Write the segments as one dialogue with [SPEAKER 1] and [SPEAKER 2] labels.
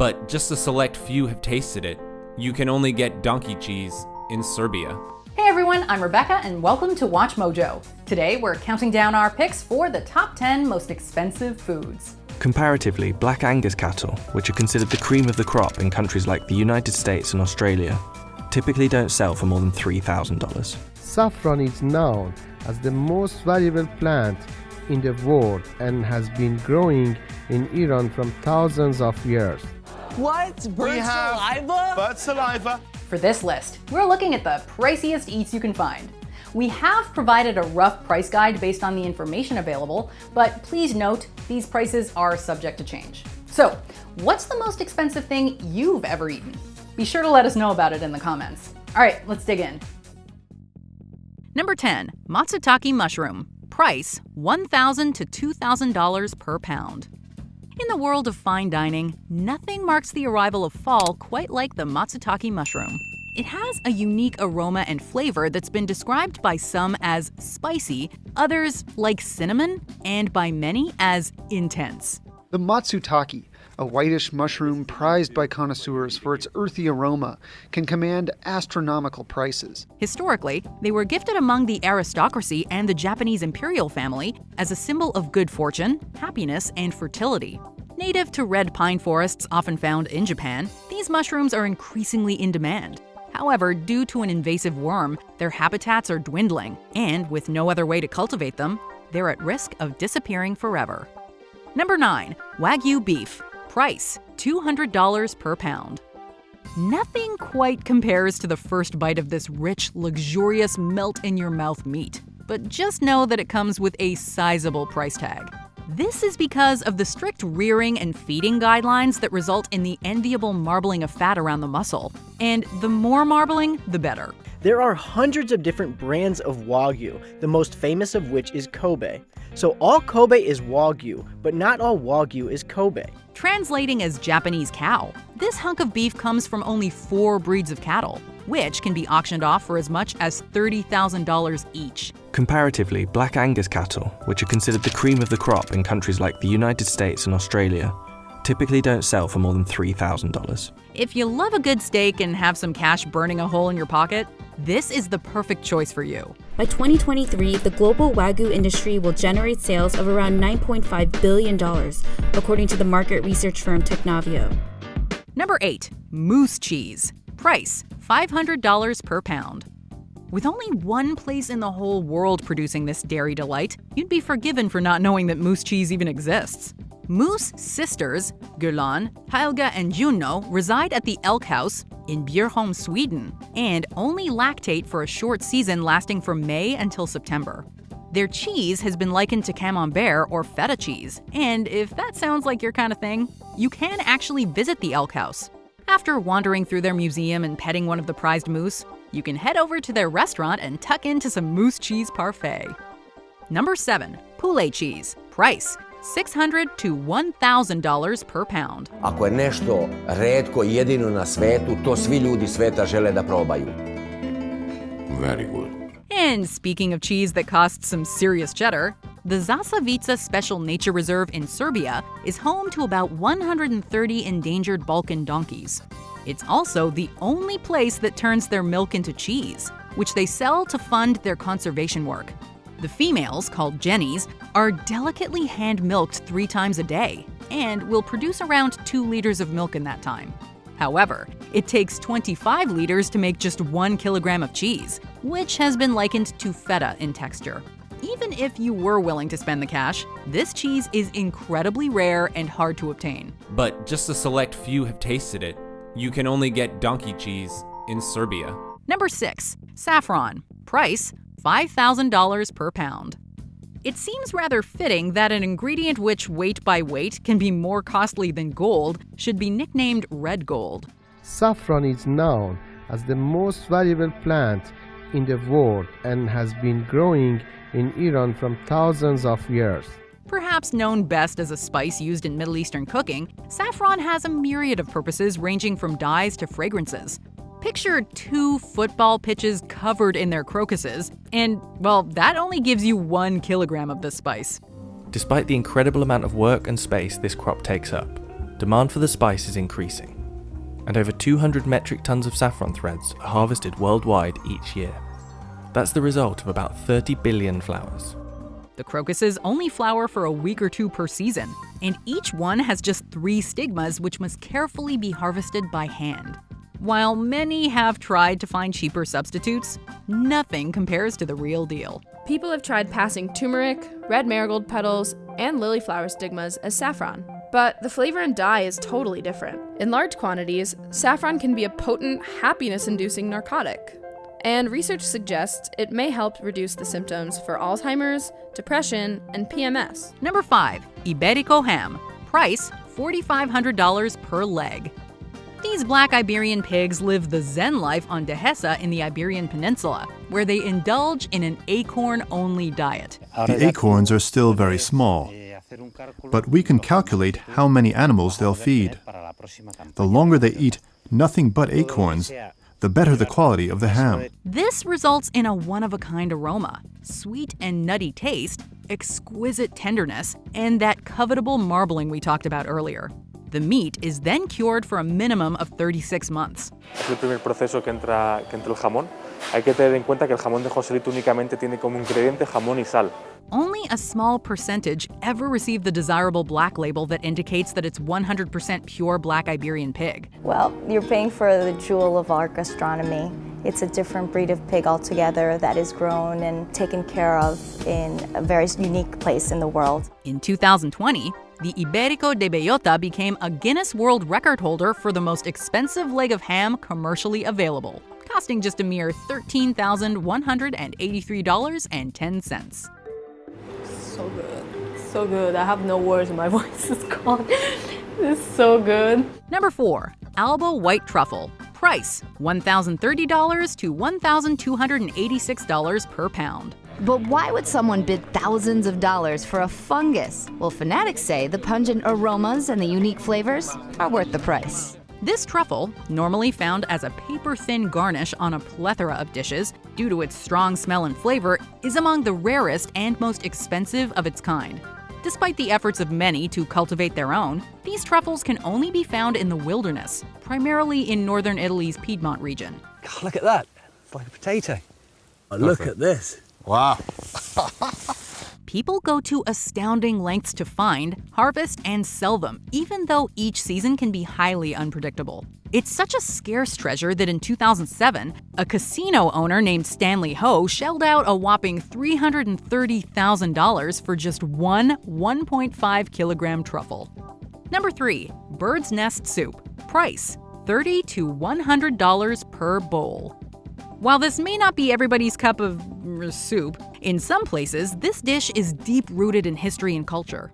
[SPEAKER 1] but just a select few have tasted it. You can only get donkey cheese in Serbia.
[SPEAKER 2] Hey everyone, I'm Rebecca and welcome to WatchMojo. Today we're counting down our picks for the top 10 most expensive foods.
[SPEAKER 3] Comparatively, Black Angus cattle, which are considered the cream of the crop in countries like the United States and Australia, typically don't sell for more than $3,000.
[SPEAKER 4] Saffron is known as the most valuable plant in the world and has been growing in Iran from thousands of years.
[SPEAKER 5] What? Bird saliva?
[SPEAKER 6] Bird saliva.
[SPEAKER 2] For this list, we're looking at the priciest eats you can find. We have provided a rough price guide based on the information available, but please note these prices are subject to change. So, what's the most expensive thing you've ever eaten? Be sure to let us know about it in the comments. All right, let's dig in. Number 10, Matsutake Mushroom. Price, $1,000 to $2,000 per pound. In the world of fine dining, nothing marks the arrival of fall quite like the Matsutake mushroom. It has a unique aroma and flavor that's been described by some as spicy, others like cinnamon, and by many as intense.
[SPEAKER 7] The Matsutake, a whitish mushroom prized by connoisseurs for its earthy aroma, can command astronomical prices.
[SPEAKER 2] Historically, they were gifted among the aristocracy and the Japanese imperial family as a symbol of good fortune, happiness, and fertility. Native to red pine forests often found in Japan, these mushrooms are increasingly in demand. However, due to an invasive worm, their habitats are dwindling, and with no other way to cultivate them, they're at risk of disappearing forever. Number 9, Wagyu Beef. Price, $200 per pound. Nothing quite compares to the first bite of this rich, luxurious, melt-in-your-mouth meat. But just know that it comes with a sizable price tag. This is because of the strict rearing and feeding guidelines that result in the enviable marbling of fat around the muscle. And the more marbling, the better.
[SPEAKER 5] There are hundreds of different brands of Wagyu, the most famous of which is Kobe. So all Kobe is Wagyu, but not all Wagyu is Kobe.
[SPEAKER 2] Translating as Japanese cow, this hunk of beef comes from only 4 breeds of cattle, which can be auctioned off for as much as $30,000 each.
[SPEAKER 3] Comparatively, Black Angus cattle, which are considered the cream of the crop in countries like the United States and Australia, typically don't sell for more than $3,000.
[SPEAKER 2] If you love a good steak and have some cash burning a hole in your pocket, this is the perfect choice for you.
[SPEAKER 8] By 2023, the global Wagyu industry will generate sales of around $9.5 billion, according to the market research firm Technavio.
[SPEAKER 2] Number 8, moose cheese. Price, $500 per pound. With only one place in the whole world producing this dairy delight, you'd be forgiven for not knowing that moose cheese even exists. Moose sisters, Gulan, Helga, and Juno, reside at the Elk House in Bjurholm, Sweden, and only lactate for a short season lasting from May until September. Their cheese has been likened to camembert or feta cheese, and if that sounds like your kind of thing, you can actually visit the Elk House. After wandering through their museum and petting one of the prized moose, you can head over to their restaurant and tuck into some moose cheese parfait. Number 7, poulet cheese. Price, $600 to $1,000 per pound.
[SPEAKER 9] Ako je nešto retko i jedino na svetu, to svi ljudi sveta žele da probaju.
[SPEAKER 6] Very good.
[SPEAKER 2] And speaking of cheese that costs some serious cheddar, the Zasavica Special Nature Reserve in Serbia is home to about 130 endangered Balkan donkeys. It's also the only place that turns their milk into cheese, which they sell to fund their conservation work. The females, called jennies, are delicately hand-milked 3 times a day and will produce around 2 liters of milk in that time. However, it takes 25 liters to make just 1 kilogram of cheese, which has been likened to feta in texture. Even if you were willing to spend the cash, this cheese is incredibly rare and hard to obtain.
[SPEAKER 1] But just a select few have tasted it. You can only get donkey cheese in Serbia.
[SPEAKER 2] Number 6, saffron. Price, $5,000 per pound. It seems rather fitting that an ingredient which, weight by weight, can be more costly than gold should be nicknamed red gold.
[SPEAKER 4] Saffron is known as the most valuable plant in the world and has been growing in Iran from thousands of years.
[SPEAKER 2] Perhaps known best as a spice used in Middle Eastern cooking, saffron has a myriad of purposes ranging from dyes to fragrances. Picture 2 football pitches covered in their crocuses, and, well, that only gives you 1 kilogram of this spice.
[SPEAKER 3] Despite the incredible amount of work and space this crop takes up, demand for the spice is increasing, and over 200 metric tons of saffron threads are harvested worldwide each year. That's the result of about 30 billion flowers.
[SPEAKER 2] The crocuses only flower for a week or two per season, and each one has just 3 stigmas which must carefully be harvested by hand. While many have tried to find cheaper substitutes, nothing compares to the real deal.
[SPEAKER 10] People have tried passing turmeric, red marigold petals, and lily flower stigmas as saffron. But the flavor and dye is totally different. In large quantities, saffron can be a potent, happiness-inducing narcotic. And research suggests it may help reduce the symptoms for Alzheimer's, depression, and PMS.
[SPEAKER 2] Number 5. Iberico ham. Price $4,500 per leg. These black Iberian pigs live the Zen life on Dehesa in the Iberian Peninsula, where they indulge in an acorn-only diet.
[SPEAKER 11] The acorns are still very small, but we can calculate how many animals they'll feed. The longer they eat nothing but acorns, the better the quality of the ham.
[SPEAKER 2] This results in a one-of-a-kind aroma, sweet and nutty taste, exquisite tenderness, and that covetable marbling we talked about earlier. The meat is then cured for a minimum of 36 months.
[SPEAKER 12] Es el primer proceso que entra el jamón. Hay que tener en cuenta que el jamón de Joselito únicamente tiene como ingrediente jamón y sal.
[SPEAKER 2] Only a small percentage ever receive the desirable black label that indicates that it's 100% pure black Iberian pig.
[SPEAKER 13] Well, you're paying for the jewel of our gastronomy. It's a different breed of pig altogether that is grown and taken care of in a very unique place in the world.
[SPEAKER 2] In 2020, the Iberico de Bellota became a Guinness World Record holder for the most expensive leg of ham commercially available, costing just a mere $13,183.10.
[SPEAKER 10] So good. So good. I have no words. My voice is gone. It's so good.
[SPEAKER 2] Number 4. Albo White Truffle. Price $1,030 to $1,286 per pound.
[SPEAKER 14] But why would someone bid thousands of dollars for a fungus? Well, fanatics say the pungent aromas and the unique flavors are worth the price.
[SPEAKER 2] This truffle, normally found as a paper-thin garnish on a plethora of dishes due to its strong smell and flavor, is among the rarest and most expensive of its kind. Despite the efforts of many to cultivate their own, these truffles can only be found in the wilderness, primarily in northern Italy's Piedmont region.
[SPEAKER 15] God, look at that. It's like a potato. Oh, look at this.
[SPEAKER 6] Wow.
[SPEAKER 2] People go to astounding lengths to find, harvest, and sell them, even though each season can be highly unpredictable. It's such a scarce treasure that in 2007, a casino owner named Stanley Ho shelled out a whopping $330,000 for just one 1.5 kilogram truffle. Number 3. Bird's Nest Soup. Price $30 to $100 per bowl. While this may not be everybody's cup of soup, in some places, this dish is deep-rooted in history and culture.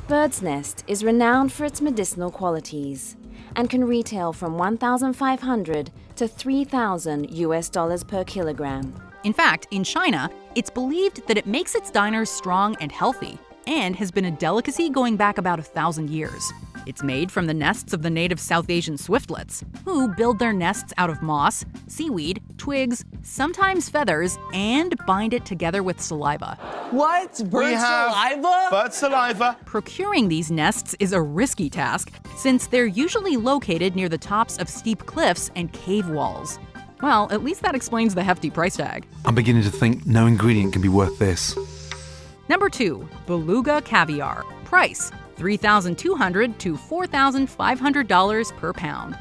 [SPEAKER 16] Bird's Nest is renowned for its medicinal qualities and can retail from $1,500 to $3,000 per kilogram.
[SPEAKER 2] In fact, in China, it's believed that it makes its diners strong and healthy, and has been a delicacy going back about 1,000 years. It's made from the nests of the native South Asian swiftlets, who build their nests out of moss, seaweed, twigs, sometimes feathers, and bind it together with saliva.
[SPEAKER 15] What? Bird saliva?
[SPEAKER 6] Bird saliva.
[SPEAKER 2] Procuring these nests is a risky task, since they're usually located near the tops of steep cliffs and cave walls. Well, at least that explains the hefty price tag.
[SPEAKER 17] I'm beginning to think no ingredient can be worth this.
[SPEAKER 2] Number 2. Beluga Caviar. Price $3,200 to $4,500 per pound.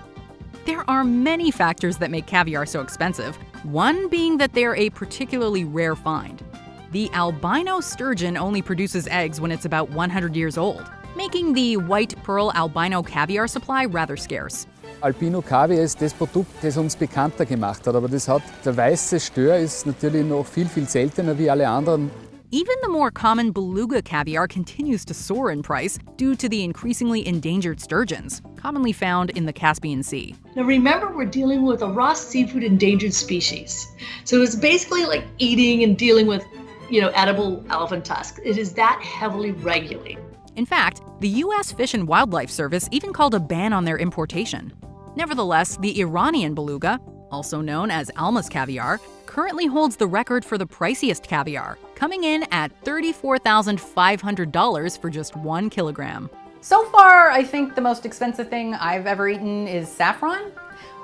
[SPEAKER 2] There are many factors that make caviar so expensive, one being that they're a particularly rare find. The albino sturgeon only produces eggs when it's about 100 years old, making the white pearl albino caviar supply rather scarce.
[SPEAKER 18] Albino Kaviar ist das Produkt, das uns bekannter gemacht hat, aber der weiße Stör ist natürlich noch viel seltener wie alle anderen.
[SPEAKER 2] Even the more common beluga caviar continues to soar in price due to the increasingly endangered sturgeons, commonly found in the Caspian Sea.
[SPEAKER 19] Now remember, we're dealing with a raw seafood endangered species. So it's basically like eating and dealing with, edible elephant tusk. It is that heavily regulated.
[SPEAKER 2] In fact, the U.S. Fish and Wildlife Service even called a ban on their importation. Nevertheless, the Iranian beluga, also known as Alma's caviar, currently holds the record for the priciest caviar, coming in at $34,500 for just 1 kilogram. So far, I think the most expensive thing I've ever eaten is saffron.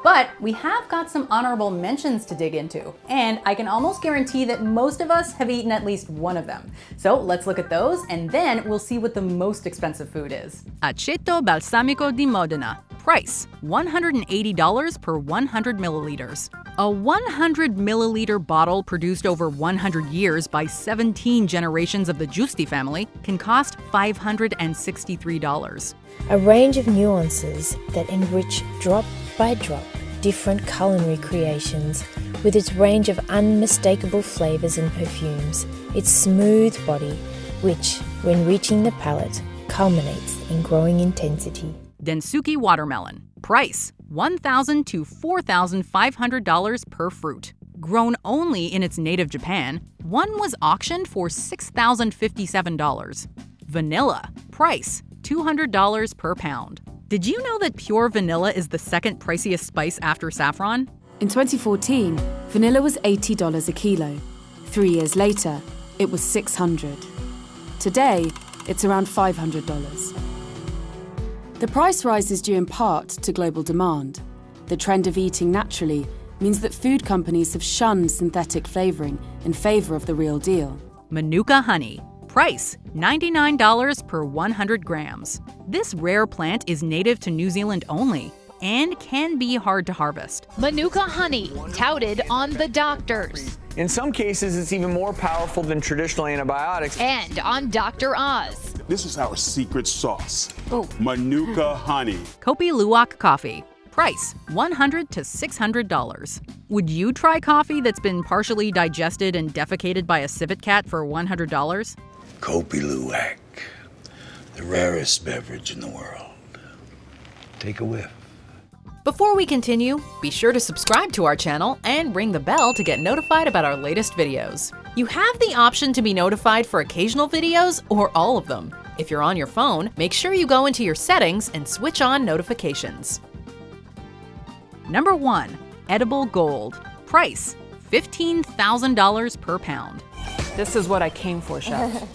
[SPEAKER 2] But we have got some honorable mentions to dig into, and I can almost guarantee that most of us have eaten at least one of them. So let's look at those, and then we'll see what the most expensive food is. Aceto balsamico di Modena. Price, $180 per 100 milliliters. A 100 milliliter bottle produced over 100 years by 17 generations of the Giusti family can cost $563.
[SPEAKER 20] A range of nuances that enrich drop by drop different culinary creations with its range of unmistakable flavors and perfumes, its smooth body, which, when reaching the palate, culminates in growing intensity.
[SPEAKER 2] Densuki watermelon. Price, $1,000 to $4,500 per fruit. Grown only in its native Japan, one was auctioned for $6,057. Vanilla. Price, $200 per pound. Did you know that pure vanilla is the second priciest spice after saffron?
[SPEAKER 21] In 2014, vanilla was $80 a kilo. 3 years later, it was $600. Today, it's around $500. The price rise is due in part to global demand. The trend of eating naturally means that food companies have shunned synthetic flavoring in favor of the real deal.
[SPEAKER 2] Manuka honey. Price, $99 per 100 grams. This rare plant is native to New Zealand only and can be hard to harvest.
[SPEAKER 22] Manuka honey, touted on the doctors.
[SPEAKER 23] In some cases, it's even more powerful than traditional antibiotics.
[SPEAKER 22] And on Dr. Oz.
[SPEAKER 6] This is our secret sauce. Manuka honey.
[SPEAKER 2] Kopi Luwak coffee. Price, $100 to $600. Would you try coffee that's been partially digested and defecated by a civet cat for $100?
[SPEAKER 24] Kopi Luwak, the rarest beverage in the world. Take a whiff.
[SPEAKER 2] Before we continue, be sure to subscribe to our channel and ring the bell to get notified about our latest videos. You have the option to be notified for occasional videos or all of them. If you're on your phone, make sure you go into your settings and switch on notifications. Number 1. Edible gold. Price, $15,000 per pound.
[SPEAKER 25] This is what I came for, chef.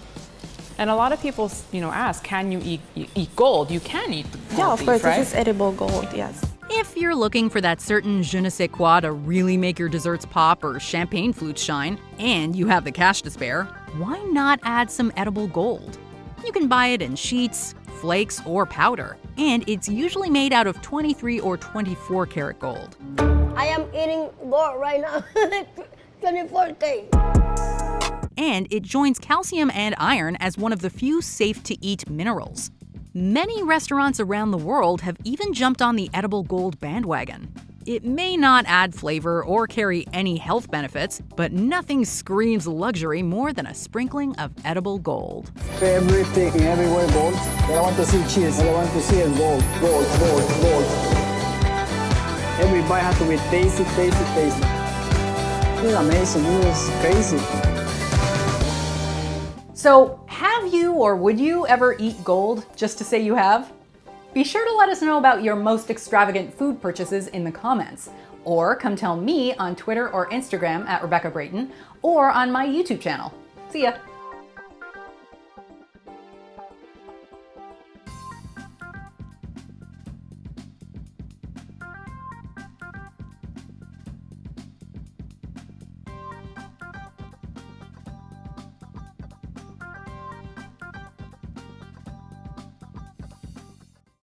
[SPEAKER 25] And a lot of people, ask, can you eat gold? You can eat gold
[SPEAKER 26] Yeah, of course,
[SPEAKER 25] beef, right?
[SPEAKER 26] This is edible gold, yes.
[SPEAKER 2] If you're looking for that certain je ne sais quoi to really make your desserts pop or champagne flutes shine, and you have the cash to spare, why not add some edible gold? You can buy it in sheets, flakes, or powder, and it's usually made out of 23 or 24 karat gold.
[SPEAKER 27] I am eating gold right now, 24K.
[SPEAKER 2] And it joins calcium and iron as one of the few safe-to-eat minerals. Many restaurants around the world have even jumped on the edible gold bandwagon. It may not add flavor or carry any health benefits, but nothing screams luxury more than a sprinkling of edible gold.
[SPEAKER 28] Everything, everywhere gold. I want to see cheese. I want to see it gold, gold, gold, gold. Every bite has to be tasty, tasty, tasty. This is amazing. This is crazy.
[SPEAKER 2] So, have you or would you ever eat gold just to say you have? Be sure to let us know about your most extravagant food purchases in the comments, or come tell me on Twitter or Instagram at Rebecca Brayton, or on my YouTube channel. See ya!